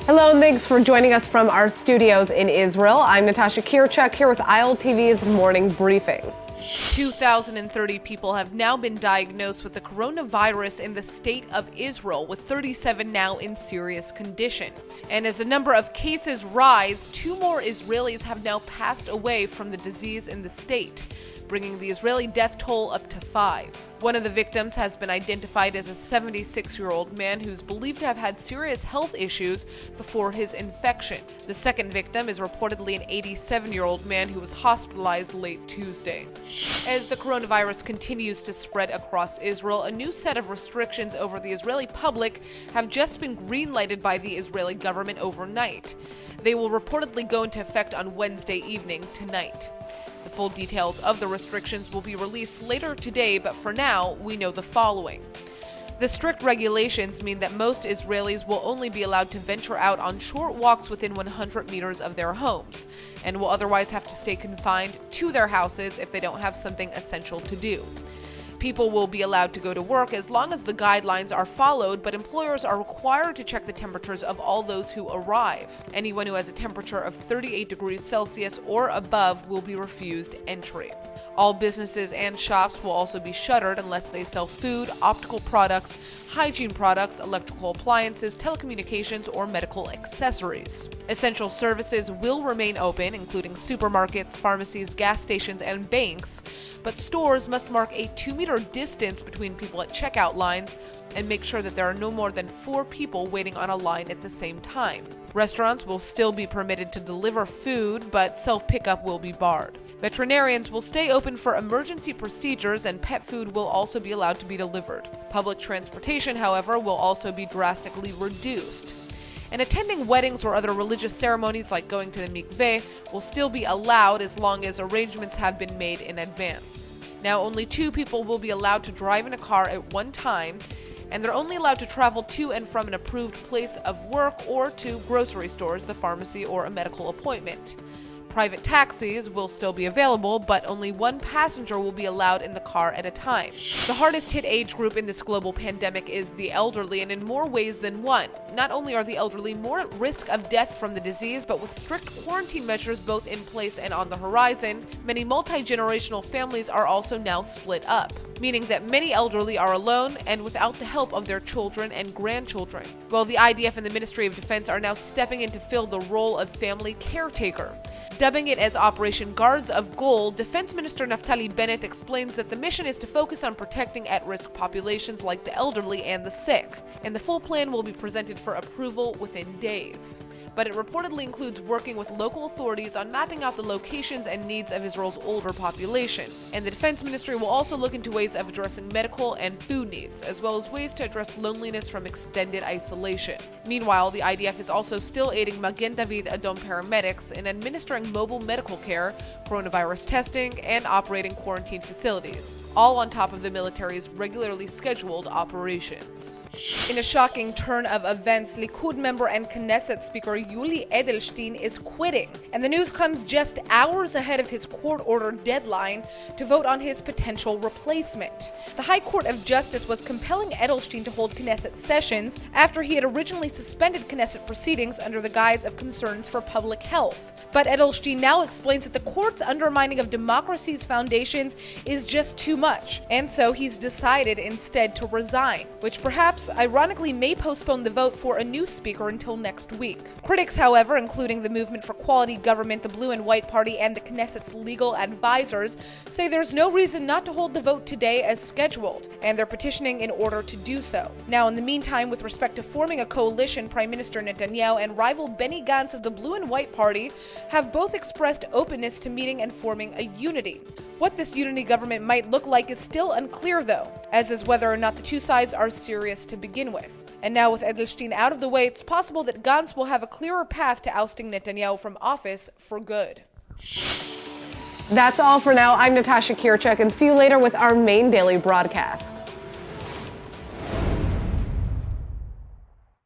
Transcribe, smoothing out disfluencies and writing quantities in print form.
Hello and thanks for joining us from our studios in Israel. I'm Natasha Kirchak here with ILTV's Morning Briefing. 2,030 people have now been diagnosed with the coronavirus in the state of Israel, with 37 now in serious condition. And as the number of cases rise, 2 more Israelis have now passed away from the disease in the state, bringing the Israeli death toll up to 5. One of the victims has been identified as a 76-year-old man who's believed to have had serious health issues before his infection. The second victim is reportedly an 87-year-old man who was hospitalized late Tuesday. As the coronavirus continues to spread across Israel, a new set of restrictions over the Israeli public have just been greenlighted by the Israeli government overnight. They will reportedly go into effect on Wednesday evening tonight. The full details of the restrictions will be released later today, but for now, we know the following. The strict regulations mean that most Israelis will only be allowed to venture out on short walks within 100 meters of their homes, and will otherwise have to stay confined to their houses if they don't have something essential to do. People will be allowed to go to work as long as the guidelines are followed, but employers are required to check the temperatures of all those who arrive. Anyone who has a temperature of 38 degrees Celsius or above will be refused entry. All businesses and shops will also be shuttered unless they sell food, optical products, hygiene products, electrical appliances, telecommunications, or medical accessories. Essential services will remain open, including supermarkets, pharmacies, gas stations, and banks, but stores must mark a 2-meter distance between people at checkout lines and make sure that there are no more than 4 people waiting on a line at the same time. Restaurants will still be permitted to deliver food, but self-pickup will be barred. Veterinarians will stay open for emergency procedures, and pet food will also be allowed to be delivered. Public transportation, however, will also be drastically reduced. And attending weddings or other religious ceremonies like going to the mikveh will still be allowed as long as arrangements have been made in advance. Now, only 2 people will be allowed to drive in a car at one time, and they're only allowed to travel to and from an approved place of work or to grocery stores, the pharmacy, or a medical appointment. Private taxis will still be available, but only 1 passenger will be allowed in the car at a time. The hardest hit age group in this global pandemic is the elderly, and in more ways than one. Not only are the elderly more at risk of death from the disease, but with strict quarantine measures both in place and on the horizon, many multi-generational families are also now split up, meaning that many elderly are alone and without the help of their children and grandchildren. Well, the IDF and the Ministry of Defense are now stepping in to fill the role of family caretaker. Dubbing it as Operation Guards of Gold, Defense Minister Naftali Bennett explains that the mission is to focus on protecting at-risk populations like the elderly and the sick, and the full plan will be presented for approval within days. But it reportedly includes working with local authorities on mapping out the locations and needs of Israel's older population. And the Defense Ministry will also look into ways of addressing medical and food needs, as well as ways to address loneliness from extended isolation. Meanwhile, the IDF is also still aiding Magen David Adom paramedics in administering mobile medical care, coronavirus testing, and operating quarantine facilities, all on top of the military's regularly scheduled operations. In a shocking turn of events, Likud member and Knesset Speaker Edelstein is quitting, and the news comes just hours ahead of his court-ordered deadline to vote on his potential replacement. The High Court of Justice was compelling Edelstein to hold Knesset sessions after he had originally suspended Knesset proceedings under the guise of concerns for public health. But Edelstein now explains that the court's undermining of democracy's foundations is just too much, and so he's decided instead to resign, which perhaps ironically may postpone the vote for a new speaker until next week. Critics, however, including the Movement for Quality Government, the Blue and White Party, and the Knesset's legal advisors, say there's no reason not to hold the vote today as scheduled, and they're petitioning in order to do so. Now, in the meantime, with respect to forming a coalition, Prime Minister Netanyahu and rival Benny Gantz of the Blue and White Party have both expressed openness to meeting and forming a unity. What this unity government might look like is still unclear, though, as is whether or not the two sides are serious to begin with. And now with Edelstein out of the way, it's possible that Gantz will have a clearer path to ousting Netanyahu from office for good. That's all for now. I'm Natasha Kirchak, and see you later with our main daily broadcast.